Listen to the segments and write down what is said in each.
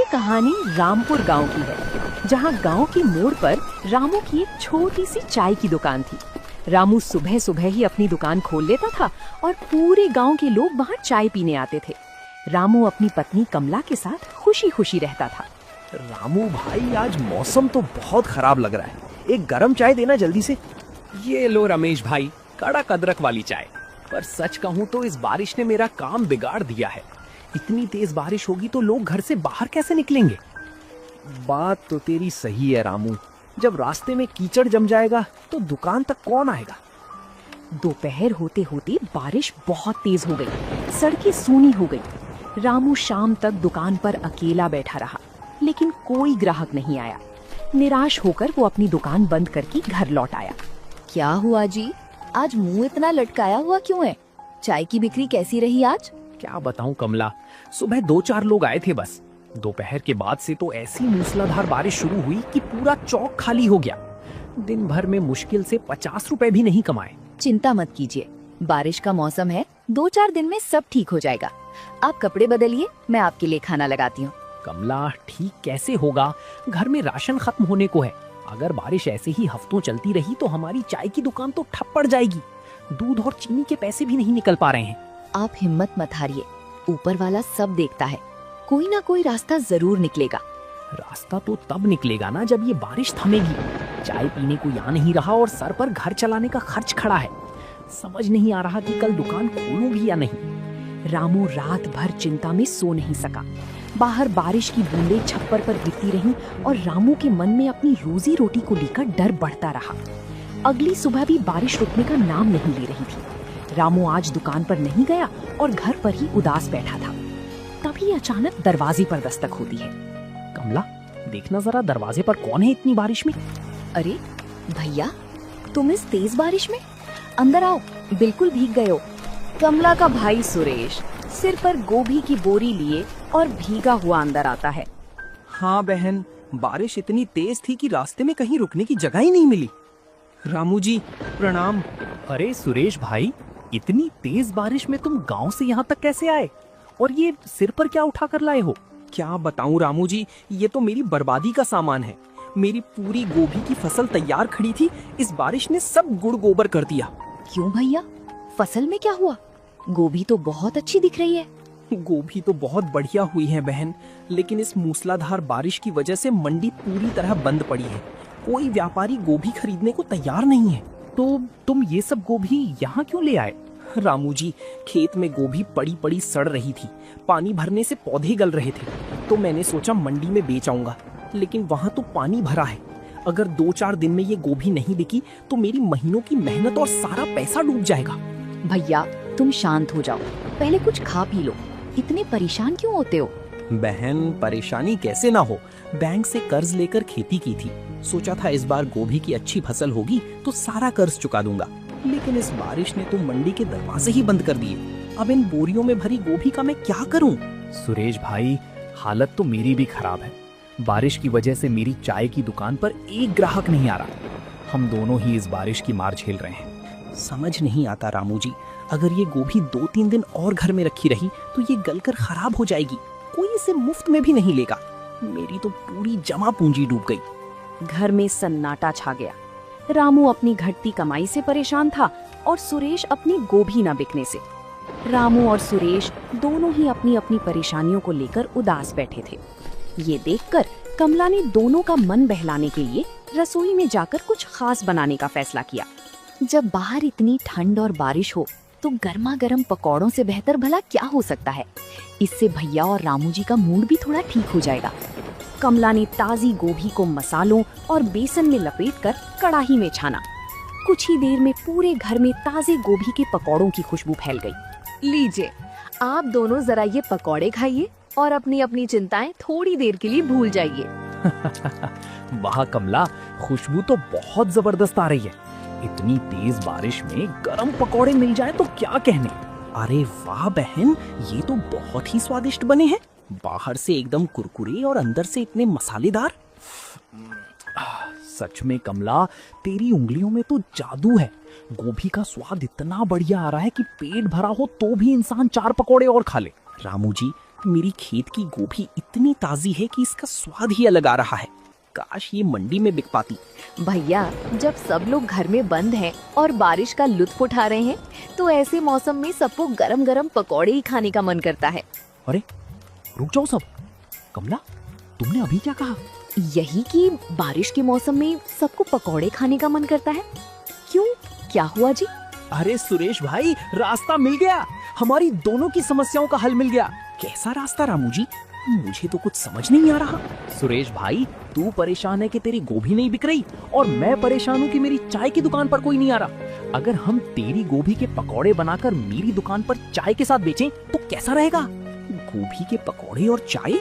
ये कहानी रामपुर गांव की है, जहां गांव के मोड़ पर रामू की एक छोटी सी चाय की दुकान थी। रामू सुबह सुबह ही अपनी दुकान खोल लेता था और पूरे गांव के लोग वहां चाय पीने आते थे। रामू अपनी पत्नी कमला के साथ खुशी खुशी रहता था। रामू भाई, आज मौसम तो बहुत खराब लग रहा है, एक गरम चाय देना जल्दी से। ये लो रमेश भाई, कड़क अदरक वाली चाय। पर सच कहूँ तो इस बारिश ने मेरा काम बिगाड़ दिया है। इतनी तेज बारिश होगी तो लोग घर से बाहर कैसे निकलेंगे? बात तो तेरी सही है रामू, जब रास्ते में कीचड़ जम जाएगा तो दुकान तक कौन आएगा। दोपहर होते होते बारिश बहुत तेज हो गई, सड़कें सूनी हो गई। रामू शाम तक दुकान पर अकेला बैठा रहा, लेकिन कोई ग्राहक नहीं आया। निराश होकर वो अपनी दुकान बंद करके घर लौट आया। क्या हुआ जी, आज मुंह इतना लटकाया हुआ क्यों है? चाय की बिक्री कैसी रही आज? क्या बताऊं कमला, सुबह 2-4 लोग आए थे बस। दोपहर के बाद से तो ऐसी मूसलाधार बारिश शुरू हुई कि पूरा चौक खाली हो गया। दिन भर में मुश्किल से 50 रुपए भी नहीं कमाए। चिंता मत कीजिए, बारिश का मौसम है, 2-4 दिन में सब ठीक हो जाएगा। आप कपड़े बदलिए, मैं आपके लिए खाना लगाती हूँ। कमला, ठीक कैसे होगा? घर में राशन खत्म होने को है। अगर बारिश ऐसे ही हफ्तों चलती रही तो हमारी चाय की दुकान तो ठप पड़ जाएगी। दूध और चीनी के पैसे भी नहीं निकल पा रहे हैं। आप हिम्मत मत हारिए, ऊपर वाला सब देखता है, कोई ना कोई रास्ता जरूर निकलेगा। रास्ता तो तब निकलेगा ना जब ये बारिश थमेगी। चाय पीने को यहाँ नहीं रहा और सर पर घर चलाने का खर्च खड़ा है। समझ नहीं आ रहा कि कल दुकान खोलूं भी या नहीं। रामू रात भर चिंता में सो नहीं सका। बाहर बारिश की बूंदें छप्पर पर गिरती रहीं और रामू के मन में अपनी रोजी रोटी को लेकर डर बढ़ता रहा। अगली सुबह भी बारिश रुकने का नाम नहीं ले रही थी। रामू आज दुकान पर नहीं गया और घर पर ही उदास बैठा था। तभी अचानक दरवाजे पर दस्तक होती है। कमला, देखना जरा दरवाजे पर कौन है इतनी बारिश में। अरे भैया, तुम इस तेज बारिश में? अंदर आओ, बिल्कुल भीग गए हो। कमला का भाई सुरेश सिर पर गोभी की बोरी लिए और भीगा हुआ अंदर आता है। हाँ बहन, बारिश इतनी तेज थी कि रास्ते में कहीं रुकने की जगह ही नहीं मिली। रामू जी प्रणाम। अरे सुरेश भाई, इतनी तेज बारिश में तुम गांव से यहाँ तक कैसे आए? और ये सिर पर क्या उठा कर लाए हो? क्या बताऊं रामू जी, ये तो मेरी बर्बादी का सामान है। मेरी पूरी गोभी की फसल तैयार खड़ी थी, इस बारिश ने सब गुड़ गोबर कर दिया। क्यों भैया, फसल में क्या हुआ? गोभी तो बहुत अच्छी दिख रही है। गोभी तो बहुत बढ़िया हुई है बहन, लेकिन इस मूसलाधार बारिश की वजह से मंडी पूरी तरह बंद पड़ी है। कोई व्यापारी गोभी खरीदने को तैयार नहीं है। तो तुम ये सब गोभी यहाँ क्यों ले आए? रामू जी, खेत में गोभी पड़ी पड़ी सड़ रही थी, पानी भरने से पौधे गल रहे थे, तो मैंने सोचा मंडी में बेच आऊंगा, लेकिन वहाँ तो पानी भरा है। अगर 2-4 दिन में ये गोभी नहीं बिकी तो मेरी महीनों की मेहनत और सारा पैसा डूब जाएगा। भैया तुम शांत हो जाओ, पहले कुछ खा पी लो। इतने परेशान क्यों होते हो? बहन, परेशानी कैसे ना हो, बैंक से कर्ज लेकर खेती की थी। सोचा था इस बार गोभी की अच्छी फसल होगी तो सारा कर्ज चुका दूंगा, लेकिन इस बारिश ने तो मंडी के दरवाजे ही बंद कर दिए। अब इन बोरियों में भरी गोभी का मैं क्या करूं? सुरेश भाई, हालत तो मेरी भी खराब है। बारिश की वजह से मेरी चाय की दुकान पर एक ग्राहक नहीं आ रहा। हम दोनों ही इस बारिश की मार झेल रहे हैं। समझ नहीं आता रामू जी, अगर ये गोभी 2-3 दिन और घर में रखी रही तो ये गलकर खराब हो जाएगी। कोई इसे मुफ्त में भी नहीं लेगा। मेरी तो पूरी जमा पूंजी डूब गई। घर में सन्नाटा छा गया। रामू अपनी घटती कमाई से परेशान था और सुरेश अपनी गोभी न बिकने से। रामू और सुरेश दोनों ही अपनी अपनी परेशानियों को लेकर उदास बैठे थे। ये देखकर कमला ने दोनों का मन बहलाने के लिए रसोई में जाकर कुछ खास बनाने का फैसला किया। जब बाहर इतनी ठंड और बारिश हो तो गर्मा गर्म पकौड़ों से बेहतर भला क्या हो सकता है। इससे भैया और रामू जी का मूड भी थोड़ा ठीक हो जाएगा। कमला ने ताजी गोभी को मसालों और बेसन में लपेटकर कढ़ाई में छाना। कुछ ही देर में पूरे घर में ताजे गोभी के पकौड़ों की खुशबू फैल गई। लीजिए, आप दोनों जरा ये पकौड़े खाइए और अपनी अपनी चिंताएं थोड़ी देर के लिए भूल जाइए। वाह कमला, खुशबू तो बहुत जबरदस्त आ रही है। इतनी तेज बारिश में गरम पकौड़े मिल जाए तो क्या कहने। अरे वाह बहन, ये तो बहुत ही स्वादिष्ट बने हैं। बाहर से एकदम कुरकुरे और अंदर से इतने मसालेदार। सच में कमला, तेरी उंगलियों में तो जादू है। गोभी का स्वाद इतना बढ़िया आ रहा है कि पेट भरा हो तो भी इंसान 4 पकौड़े और खा ले। रामू जी, मेरी खेत की गोभी इतनी ताजी है कि इसका स्वाद ही अलग आ रहा है। काश ये मंडी में बिक पाती। भैया, जब सब लोग घर में बंद हैं और बारिश का लुत्फ उठा रहे हैं, तो ऐसे मौसम में सबको गरम गरम पकौड़े ही खाने का मन करता है। अरे रुक जाओ सब। कमला, तुमने अभी क्या कहा? यही कि बारिश के मौसम में सबको पकौड़े खाने का मन करता है। क्यों, क्या हुआ जी? अरे सुरेश भाई, रास्ता मिल गया। हमारी दोनों की समस्याओं का हल मिल गया। कैसा रास्ता रामू जी? मुझे तो कुछ समझ नहीं आ रहा। सुरेश भाई, तू परेशान है कि तेरी गोभी नहीं बिक रही, और मैं परेशान हूँ कि मेरी चाय की दुकान पर कोई नहीं आ रहा। अगर हम तेरी गोभी के पकौड़े बनाकर मेरी दुकान पर चाय के साथ बेचें तो कैसा रहेगा? गोभी के पकौड़े और चाय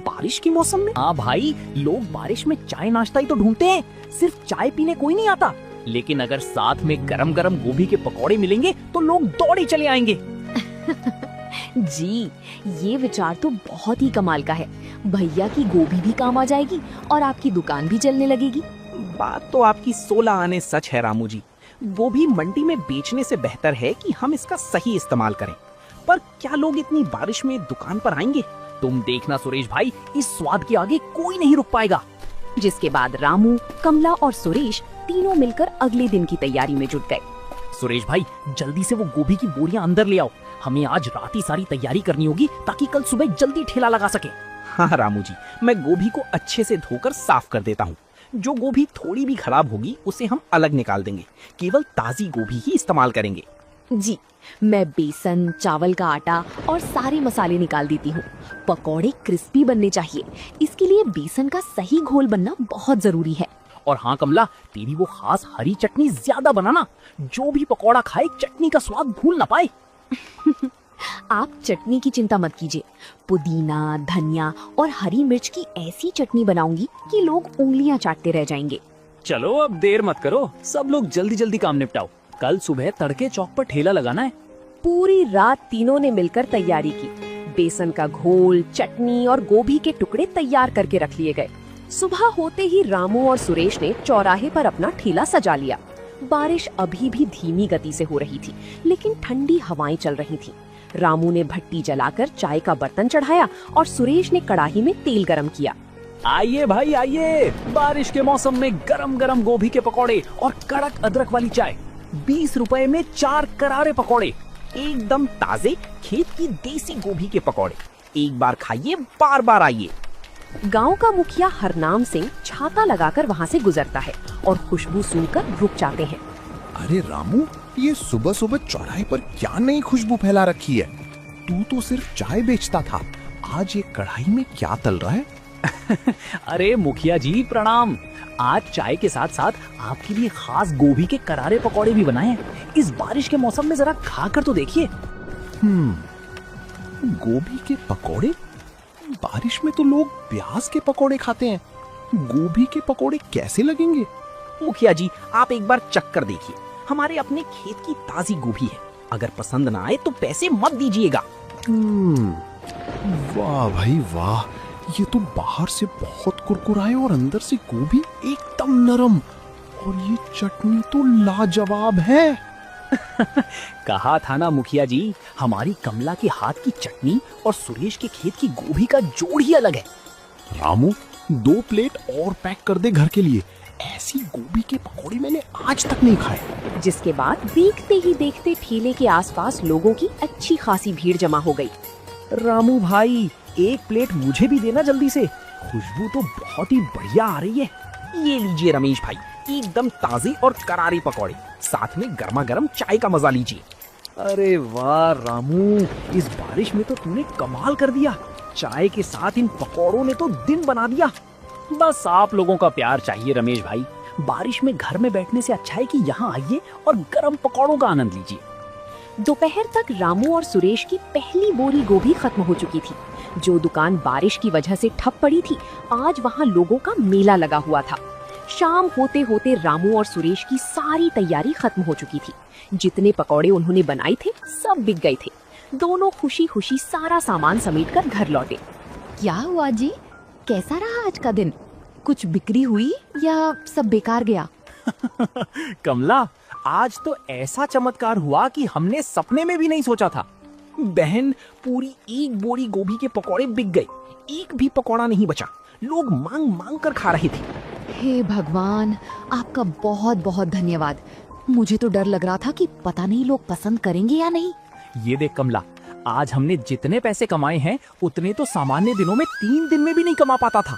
बारिश के मौसम में? हाँ भाई, लोग बारिश में चाय नाश्ता ही तो ढूंढते हैं, सिर्फ चाय पीने कोई नहीं आता। लेकिन अगर साथ में गरम गरम गोभी के पकौड़े मिलेंगे तो लोग दौड़े चले आएंगे। जी, ये विचार तो बहुत ही कमाल का है। भैया की गोभी भी काम आ जाएगी और आपकी दुकान भी चलने लगेगी। बात तो आपकी 16 आने सच है रामू जी। गोभी मंडी में बेचने से बेहतर है कि हम इसका सही इस्तेमाल करें। पर क्या लोग इतनी बारिश में दुकान पर आएंगे? तुम देखना सुरेश भाई, इस स्वाद के आगे कोई नहीं रुक पाएगा। जिसके बाद रामू, कमला और सुरेश तीनों मिलकर अगले दिन की तैयारी में जुट गए। सुरेश भाई, जल्दी से वो गोभी की बोरियां अंदर ले आओ। हमें आज रात ही सारी तैयारी करनी होगी ताकि कल सुबह जल्दी ठेला लगा सके। हाँ रामू जी, मैं गोभी को अच्छे से धोकर साफ कर देता हूँ। जो गोभी थोड़ी भी खराब होगी उसे हम अलग निकाल देंगे। केवल ताजी गोभी ही इस्तेमाल करेंगे। जी, मैं बेसन, चावल का आटा और सारे मसाले निकाल देती हूँ। पकौड़े क्रिस्पी बनने चाहिए, इसके लिए बेसन का सही घोल बनना बहुत जरूरी है। और हाँ कमला, तेरी वो खास हरी चटनी ज्यादा बनाना। जो भी पकौड़ा खाए चटनी का स्वाद भूल ना पाए। आप चटनी की चिंता मत कीजिए। पुदीना, धनिया और हरी मिर्च की ऐसी चटनी बनाऊंगी कि लोग उंगलियां चाटते रह जाएंगे। चलो अब देर मत करो, सब लोग जल्दी जल्दी काम निपटाओ। कल सुबह तड़के चौक पर ठेला लगाना है। पूरी रात तीनों ने मिलकर तैयारी की। बेसन का घोल, चटनी और गोभी के टुकड़े तैयार करके रख लिए गए। सुबह होते ही रामू और सुरेश ने चौराहे पर अपना ठेला सजा लिया। बारिश अभी भी धीमी गति से हो रही थी, लेकिन ठंडी हवाएं चल रही थी। रामू ने भट्टी जलाकर चाय का बर्तन चढ़ाया और सुरेश ने कढ़ाई में तेल गरम किया। आइए भाई आइए, बारिश के मौसम में गरम गरम गोभी के पकौड़े और कड़क अदरक वाली चाय। 20 रुपए में 4 करारे पकौड़े, एकदम ताजे खेत की देसी गोभी के पकौड़े। एक बार खाइए, बार बार आइए। गांव का मुखिया हरनाम सिंह छाता लगाकर वहां से गुजरता है और खुशबू सूंघकर रुक जाते हैं। अरे रामू, ये सुबह सुबह चौराहे पर क्या नई खुशबू फैला रखी है? तू तो सिर्फ चाय बेचता था, आज ये कढ़ाई में क्या तल रहा है? अरे मुखिया जी प्रणाम। आज चाय के साथ साथ आपके लिए खास गोभी के करारे पकौड़े भी बनाए हैं। इस बारिश के मौसम में जरा खा कर तो देखिए। गोभी के पकौड़े? बारिश में तो लोग प्याज के पकौड़े खाते हैं, गोभी के पकौड़े कैसे लगेंगे? मुखिया जी, आप एक बार चख कर देखिए। हमारे अपने खेत की ताजी गोभी है। अगर पसंद ना आए तो पैसे मत दीजिएगा। वाह भाई वाह, ये तो बाहर से बहुत कुरकुराए और अंदर से गोभी एकदम नरम, और ये चटनी तो लाजवाब है। कहा था ना मुखिया जी, हमारी कमला के हाथ की चटनी और सुरेश के खेत की गोभी का जोड़ ही अलग है। रामू, 2 प्लेट और पैक कर दे घर के लिए। ऐसी गोभी के पकौड़े मैंने आज तक नहीं खाए। जिसके बाद देखते ही देखते ठेले के आसपास लोगों की अच्छी खासी भीड़ जमा हो गई। रामू भाई, 1 प्लेट मुझे भी देना जल्दी से। खुशबू तो बहुत ही बढ़िया आ रही है। ये लीजिए रमेश भाई, एकदम ताजे और करारे पकौड़े, साथ में गर्मा गर्म चाय का मजा लीजिए। अरे वाह रामू, इस बारिश में तो तूने कमाल कर दिया। चाय के साथ इन पकौड़ों ने तो दिन बना दिया। बस आप लोगों का प्यार चाहिए रमेश भाई। बारिश में घर में बैठने से अच्छा है कि यहाँ आइए और गर्म पकौड़ों का आनंद लीजिए। दोपहर तक रामू और सुरेश की पहली बोरी गोभी खत्म हो चुकी थी। जो दुकान बारिश की वजह से ठप पड़ी थी, आज वहाँ लोगों का मेला लगा हुआ था। शाम होते होते रामू और सुरेश की सारी तैयारी खत्म हो चुकी थी। जितने पकौड़े उन्होंने बनाए थे सब बिक गए थे। दोनों खुशी खुशी सारा सामान समेटकर घर लौटे। क्या हुआ जी, कैसा रहा आज का दिन? कुछ बिक्री हुई या सब बेकार गया? कमला, आज तो ऐसा चमत्कार हुआ कि हमने सपने में भी नहीं सोचा था। बहन, पूरी एक बोरी गोभी के पकौड़े बिक गए। एक भी पकौड़ा नहीं बचा। लोग मांग मांग कर खा रहे थे। हे भगवान, आपका बहुत बहुत धन्यवाद। मुझे तो डर लग रहा था कि पता नहीं लोग पसंद करेंगे या नहीं। ये देख कमला, आज हमने जितने पैसे कमाए हैं उतने तो सामान्य दिनों में 3 दिन में भी नहीं कमा पाता था।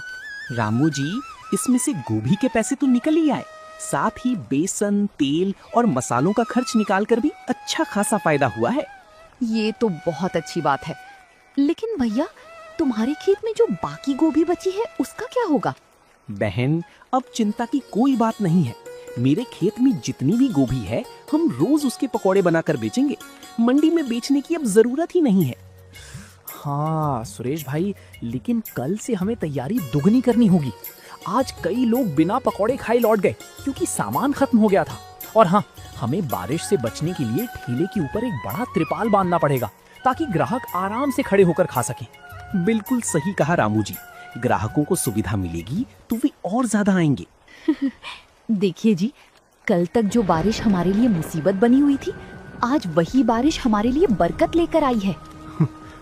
रामू जी, इसमें से गोभी के पैसे तो निकल ही आए, साथ ही बेसन, तेल और मसालों का खर्च निकाल कर भी अच्छा खासा फायदा हुआ है। ये तो बहुत अच्छी बात है। लेकिन भैया, तुम्हारे खेत में जो बाकी गोभी बची है उसका क्या होगा? बहन, अब चिंता की कोई बात नहीं है। मेरे खेत में जितनी भी गोभी है, हम रोज उसके पकौड़े बनाकर बेचेंगे। मंडी में बेचने की अब जरूरत ही नहीं है। हाँ सुरेश भाई, लेकिन कल से हमें तैयारी दुगनी करनी होगी। आज कई लोग बिना पकौड़े खाए लौट गए क्योंकि सामान खत्म हो गया था। और हाँ, हमें बारिश से बचने के लिए ठेले के ऊपर एक बड़ा त्रिपाल बांधना पड़ेगा ताकि ग्राहक आराम से खड़े होकर खा सकें। बिल्कुल सही कहा रामू जी। ग्राहकों को सुविधा मिलेगी तो वे और ज्यादा आएंगे। देखिए जी, कल तक जो बारिश हमारे लिए मुसीबत बनी हुई थी, आज वही बारिश हमारे लिए बरकत लेकर आई है।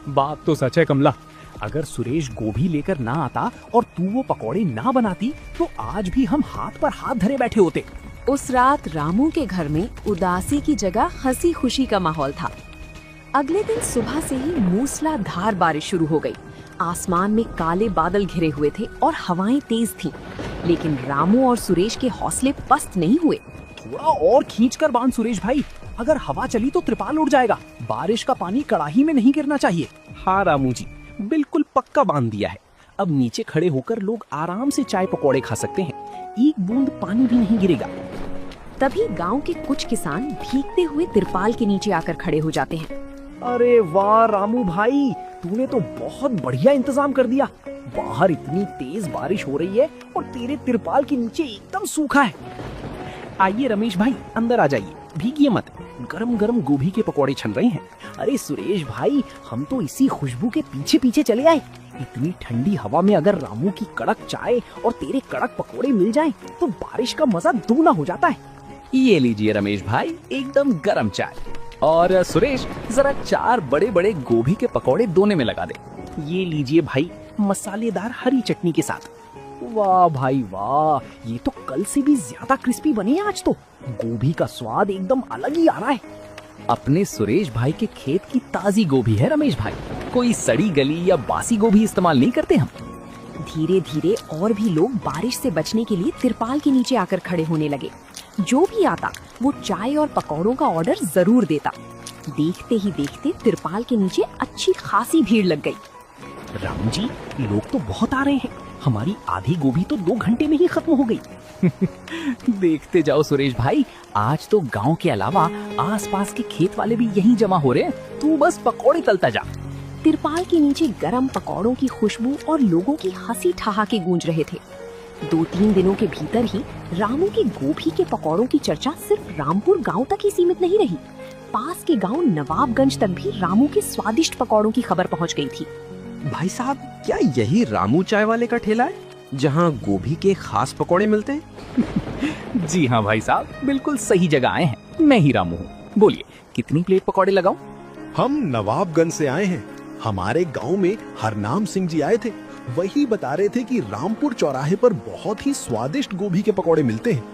बात तो सच है कमला। अगर सुरेश गोभी लेकर ना आता और तू वो पकौड़े ना बनाती तो आज भी हम हाथ पर हाथ धरे बैठे होते। उस रात रामू के घर में उदासी की जगह हंसी खुशी का माहौल था। अगले दिन सुबह से ही मूसलाधार बारिश शुरू हो गई। आसमान में काले बादल घिरे हुए थे और हवाएं तेज थीं। लेकिन रामू और सुरेश के हौसले पस्त नहीं हुए। थोड़ा और खींच कर बांध सुरेश भाई, अगर हवा चली तो त्रिपाल उड़ जाएगा। बारिश का पानी कड़ाही में नहीं गिरना चाहिए। हाँ रामू जी, बिल्कुल पक्का बांध दिया है। अब नीचे खड़े होकर लोग आराम से चाय पकौड़े खा सकते हैं। एक बूंद पानी भी नहीं गिरेगा। तभी गांव के कुछ किसान भीगते हुए तिरपाल के नीचे आकर खड़े हो जाते हैं। अरे वाह रामू भाई, तूने तो बहुत बढ़िया इंतजाम कर दिया। बाहर इतनी तेज बारिश हो रही है और तेरे तिरपाल के नीचे एकदम सूखा है। आइए रमेश भाई, अंदर आ जाइए, भीगिए मत। गरम गरम गोभी के पकौड़े छन रहे हैं। अरे सुरेश भाई, हम तो इसी खुशबू के पीछे पीछे चले आए। इतनी ठंडी हवा में अगर रामू की कड़क चाय और तेरे कड़क पकौड़े मिल जाएं, तो बारिश का मजा दुगना हो जाता है। ये लीजिए रमेश भाई, एकदम गरम चाय। और सुरेश, जरा 4 बड़े बड़े गोभी के पकौड़े दोने में लगा दे। ये लीजिए भाई, मसालेदार हरी चटनी के साथ। वाह भाई वाह, ये तो कल से भी ज्यादा क्रिस्पी बने हैं आज तो। गोभी का स्वाद एकदम अलग ही आ रहा है। अपने सुरेश भाई के खेत की ताजी गोभी है रमेश भाई, कोई सड़ी गली या बासी गोभी इस्तेमाल नहीं करते हम। धीरे धीरे और भी लोग बारिश से बचने के लिए तिरपाल के नीचे आकर खड़े होने लगे। जो भी आता वो चाय और पकौड़ों का ऑर्डर जरूर देता। देखते ही देखते तिरपाल के नीचे अच्छी खासी भीड़ लग गई। रामू जी, लोग तो बहुत आ रहे हैं। हमारी आधी गोभी तो 2 घंटे में ही खत्म हो गई। देखते जाओ सुरेश भाई, आज तो गांव के अलावा आसपास के खेत वाले भी यहीं जमा हो रहे हैं। तू बस पकौड़े तलता जा। तिरपाल के नीचे गरम पकौड़ों की खुशबू और लोगों की हंसी ठहाके गूंज रहे थे। 2-3 दिनों के भीतर ही रामू के गोभी के पकौड़ों की चर्चा सिर्फ रामपुर गांव तक ही सीमित नहीं रही। पास के गांव नवाबगंज तक भी रामू के स्वादिष्ट पकौड़ों की खबर पहुंच गई थी। भाई साहब, क्या यही रामू चाय वाले का ठेला है जहाँ गोभी के खास पकौड़े मिलते हैं? जी हाँ भाई साहब, बिल्कुल सही जगह आए हैं। मैं ही रामू हूँ। बोलिए, कितनी प्लेट पकौड़े लगाऊं? हम नवाबगंज से आए हैं। हमारे गांव में हरनाम सिंह जी आए थे। वही बता रहे थे कि रामपुर चौराहे पर बहुत ही स्वादिष्ट गोभी के पकौड़े मिलते हैं।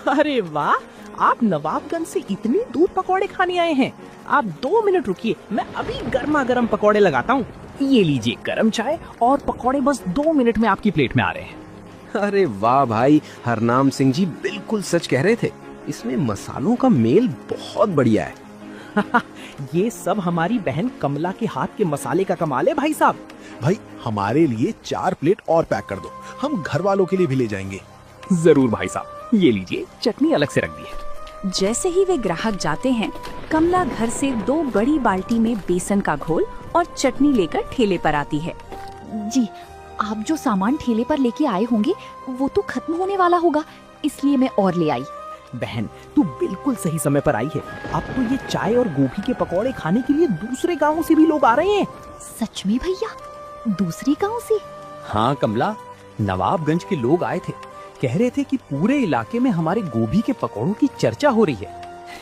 अरे वाह, आप नवाबगंज से इतनी दूर पकौड़े खाने आए हैं। आप 2 मिनट रुकिए, मैं अभी गर्मा गर्म पकौड़े लगाता हूँ। ये लीजिए गरम चाय और पकौड़े बस 2 मिनट में आपकी प्लेट में आ रहे हैं। अरे वाह भाई, हरनाम सिंह जी बिल्कुल सच कह रहे थे। इसमें मसालों का मेल बहुत बढ़िया है। ये सब हमारी बहन कमला के हाथ के मसाले का कमाल है भाई साहब। भाई, हमारे लिए 4 प्लेट और पैक कर दो। हम घर वालों के लिए भी ले जाएंगे। जरूर भाई साहब, ये लीजिए, चटनी अलग से रख दी है। जैसे ही वे ग्राहक जाते हैं, कमला घर से 2 बड़ी बाल्टी में बेसन का घोल और चटनी लेकर ठेले पर आती है। जी, आप जो सामान ठेले पर लेके आए होंगे वो तो खत्म होने वाला होगा, इसलिए मैं और ले आई। बहन, तू बिल्कुल सही समय पर आई है। अब तो ये चाय और गोभी के पकौड़े खाने के लिए दूसरे गांवों से भी लोग आ रहे हैं। सच में भैया? दूसरी गांव से? हाँ कमला, नवाबगंज के लोग आए थे। कह रहे थे कि पूरे इलाके में हमारे गोभी के पकौड़ों की चर्चा हो रही है।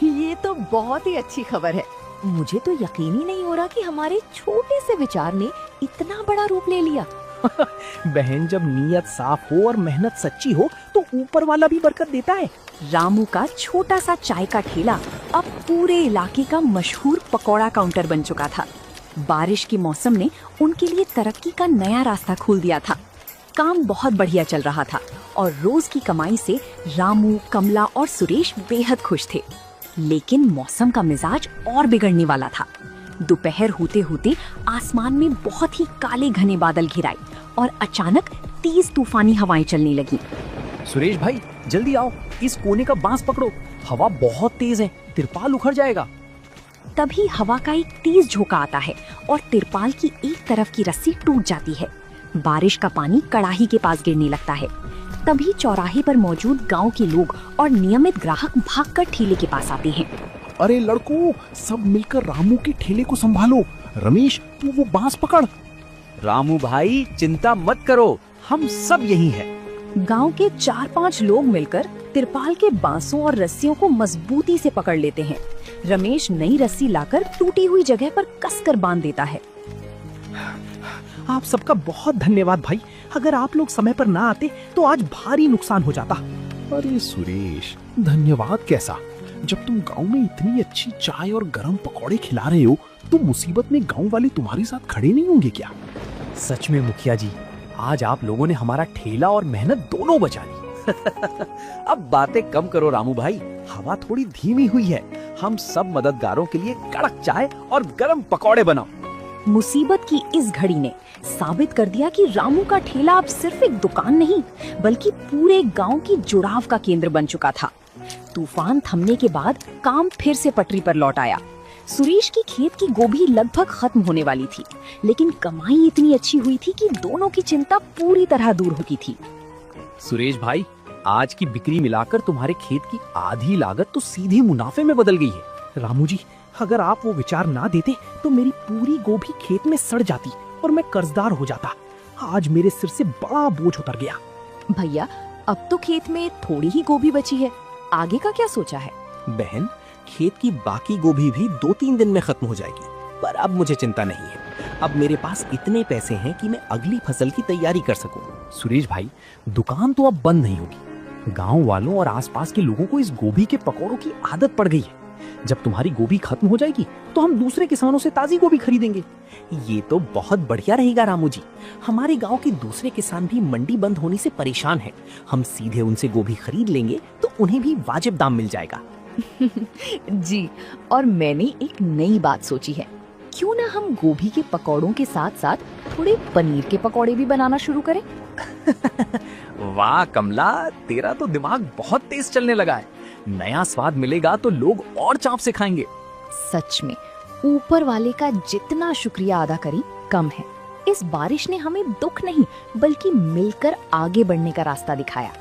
ये तो बहुत ही अच्छी खबर है। मुझे तो यकीन ही नहीं हो रहा कि हमारे छोटे से विचार ने इतना बड़ा रूप ले लिया। बहन, जब नीयत साफ हो और मेहनत सच्ची हो तो ऊपर वाला भी बरकत देता है। रामू का छोटा सा चाय का ठेला अब पूरे इलाके का मशहूर पकौड़ा काउंटर बन चुका था। बारिश के मौसम ने उनके लिए तरक्की का नया रास्ता खोल दिया था। काम बहुत बढ़िया चल रहा था और रोज की कमाई से रामू, कमला और सुरेश बेहद खुश थे। लेकिन मौसम का मिजाज और बिगड़ने वाला था। दोपहर होते होते आसमान में बहुत ही काले घने बादल घिर आए और अचानक तेज तूफानी हवाएं चलने लगी। सुरेश भाई, जल्दी आओ, इस कोने का बांस पकड़ो, हवा बहुत तेज है, तिरपाल उखड़ जाएगा। तभी हवा का एक तेज झोंका आता है और तिरपाल की एक तरफ की रस्सी टूट जाती है। बारिश का पानी कड़ाही के पास गिरने लगता है। तभी चौराहे पर मौजूद गांव के लोग और नियमित ग्राहक भागकर ठेले के पास आते हैं। अरे लड़कों, सब मिलकर रामू के ठेले को संभालो। रमेश, तू वो बांस पकड़। रामू भाई, चिंता मत करो, हम सब यही हैं। गांव के 4-5 लोग मिलकर तिरपाल के बांसों और रस्सियों को मजबूती से पकड़ लेते हैं। रमेश नई रस्सी लाकर टूटी हुई जगह पर कसकर बांध देता है। आप सबका बहुत धन्यवाद भाई, अगर आप लोग समय पर ना आते तो आज भारी नुकसान हो जाता। अरे सुरेश, धन्यवाद कैसा? जब तुम गांव में इतनी अच्छी चाय और गरम पकौड़े खिला रहे हो तो मुसीबत में गांव वाले तुम्हारे साथ खड़े नहीं होंगे क्या? सच में मुखिया जी, आज आप लोगों ने हमारा ठेला और मेहनत दोनों बचा ली। अब बातें कम करो रामू भाई, हवा थोड़ी धीमी हुई है। हम सब मददगारों के लिए कड़क चाय और गरम पकौड़े बनाओ। मुसीबत की इस घड़ी ने साबित कर दिया कि रामू का ठेला अब सिर्फ एक दुकान नहीं बल्कि पूरे गांव की जुड़ाव का केंद्र बन चुका था। तूफान थमने के बाद काम फिर से पटरी पर लौट आया। सुरेश की खेत की गोभी लगभग खत्म होने वाली थी, लेकिन कमाई इतनी अच्छी हुई थी कि दोनों की चिंता पूरी तरह दूर हो गई थी। सुरेश भाई, आज की बिक्री मिलाकर तुम्हारे खेत की आधी लागत तो सीधे मुनाफे में बदल गई है। रामू जी, अगर आप वो विचार ना देते तो मेरी पूरी गोभी खेत में सड़ जाती और मैं कर्जदार हो जाता। आज मेरे सिर से बड़ा बोझ उतर गया। भैया, अब तो खेत में थोड़ी ही गोभी बची है, आगे का क्या सोचा है? बहन, खेत की बाकी गोभी भी 2-3 दिन में खत्म हो जाएगी, पर अब मुझे चिंता नहीं है। अब मेरे पास इतने पैसे हैं कि मैं अगली फसल की तैयारी कर सकूं। सुरेश भाई, दुकान तो अब बंद नहीं होगी। गांव वालों और आसपास के लोगों को इस गोभी के पकौड़ों की आदत पड़ गई है। जब तुम्हारी गोभी खत्म हो जाएगी तो हम दूसरे किसानों से ताजी गोभी खरीदेंगे। ये तो बहुत बढ़िया रहेगा रामू जी। हमारे गांव के दूसरे किसान भी मंडी बंद होने से परेशान हैं। हम सीधे उनसे गोभी खरीद लेंगे तो उन्हें भी वाजिब दाम मिल जाएगा। जी, और मैंने एक नई बात सोची है। क्यों ना हम गोभी के पकौड़ों के साथ साथ थोड़े पनीर के पकौड़े भी बनाना शुरू करें? वाह कमला, तेरा तो दिमाग बहुत तेज चलने लगा है। नया स्वाद मिलेगा तो लोग और चाव से खाएंगे। सच में ऊपर वाले का जितना शुक्रिया अदा करें कम है। इस बारिश ने हमें दुख नहीं बल्कि मिलकर आगे बढ़ने का रास्ता दिखाया।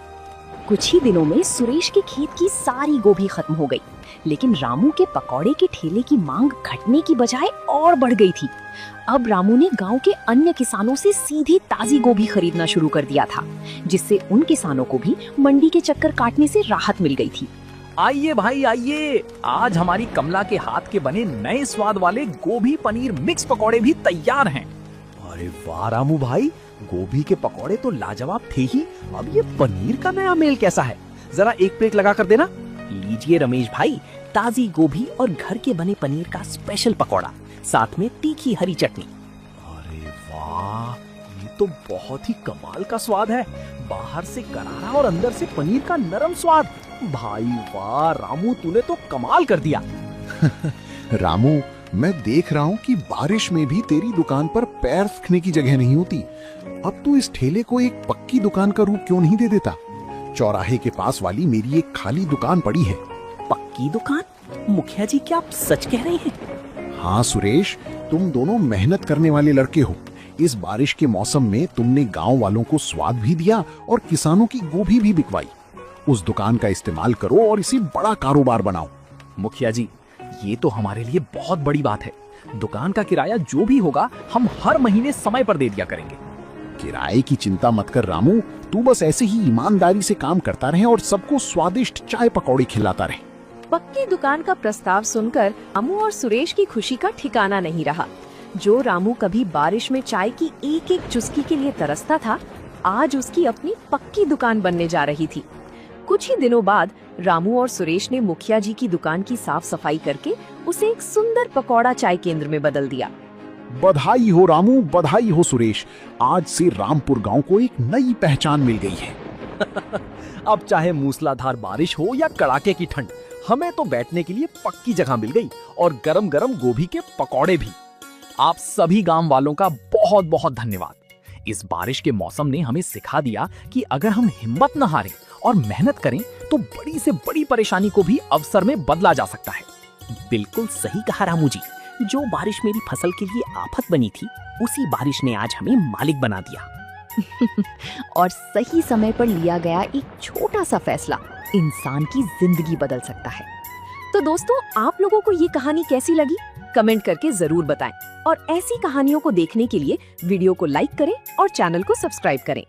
कुछ ही दिनों में सुरेश के खेत की सारी गोभी खत्म हो गई, लेकिन रामू के पकौड़े के ठेले की मांग घटने की बजाय और बढ़ गई थी। अब रामू ने गांव के अन्य किसानों से सीधी ताजी गोभी खरीदना शुरू कर दिया था, जिससे उन किसानों को भी मंडी के चक्कर काटने से राहत मिल गई थी। आइए भाई आइए, आज हमारी कमला के हाथ के बने नए स्वाद वाले गोभी पनीर मिक्स पकौड़े भी तैयार हैं। अरे वाह रामू भाई, गोभी के पकौड़े तो लाजवाब थे ही, अब ये पनीर का नया मेल कैसा है? जरा एक प्लेट लगा कर देना। लीजिए रमेश भाई, ताजी गोभी और घर के बने पनीर का स्पेशल पकौड़ा, साथ में तीखी हरी चटनी। अरे वाह, ये तो बहुत ही कमाल का स्वाद है। बाहर से करारा और अंदर से पनीर का नरम स्वाद। भाई वाह रामू, तूने तो कमाल कर दिया। रामू, मैं देख रहा हूँ कि बारिश में भी तेरी दुकान पर पैर रखने की जगह नहीं होती। अब तू इस ठेले को एक पक्की दुकान का रूप क्यों नहीं दे देता? चौराहे के पास वाली मेरी एक खाली दुकान पड़ी है। पक्की दुकान? मुखिया जी, क्या आप सच कह रहे हैं? हाँ सुरेश, तुम दोनों मेहनत करने वाले लड़के हो। इस बारिश के मौसम में तुमने गांव वालों को स्वाद भी दिया और किसानों की गोभी भी बिकवाई। उस दुकान का इस्तेमाल करो और इसे बड़ा कारोबार बनाओ। मुखिया जी, ये तो हमारे लिए बहुत बड़ी बात है। दुकान का किराया जो भी होगा हम हर महीने समय पर दे दिया करेंगे। किराए की चिंता मत कर रामू, तू बस ऐसे ही ईमानदारी से काम करता रहे और सबको स्वादिष्ट चाय पकौड़ी खिलाता रहे। पक्की दुकान का प्रस्ताव सुनकर रामू और सुरेश की खुशी का ठिकाना नहीं रहा। जो रामू कभी बारिश में चाय की एक एक चुस्की के लिए तरसता था, आज उसकी अपनी पक्की दुकान बनने जा रही थी। कुछ ही दिनों बाद रामू और सुरेश ने मुखिया जी की दुकान की साफ सफाई करके उसे एक सुंदर पकौड़ा चाय केंद्र में बदल दिया। बधाई हो रामू, बधाई हो सुरेश। आज से रामपुर गांव को एक नई पहचान मिल गई है। अब चाहे मूसलाधार बारिश हो या कड़ाके की ठंड, हमें तो बैठने के लिए पक्की जगह मिल गई और गरम गरम गोभी के पकौड़े भी। आप सभी गांव वालों का बहुत बहुत धन्यवाद। इस बारिश के मौसम ने हमें सिखा दिया कि अगर हम हिम्मत न हारें और मेहनत करें तो बड़ी से बड़ी परेशानी को भी अवसर में बदला जा सकता है। बिल्कुल सही कहा रामू जी। जो बारिश मेरी फसल के लिए आफत बनी थी, उसी बारिश ने आज हमें मालिक बना दिया। और सही समय पर लिया गया एक छोटा सा फैसला इंसान की जिंदगी बदल सकता है। तो दोस्तों, आप लोगों को ये कहानी कैसी लगी? कमेंट करके जरूर बताएं और ऐसी कहानियों को देखने के लिए वीडियो को लाइक करें और चैनल को सब्सक्राइब करें।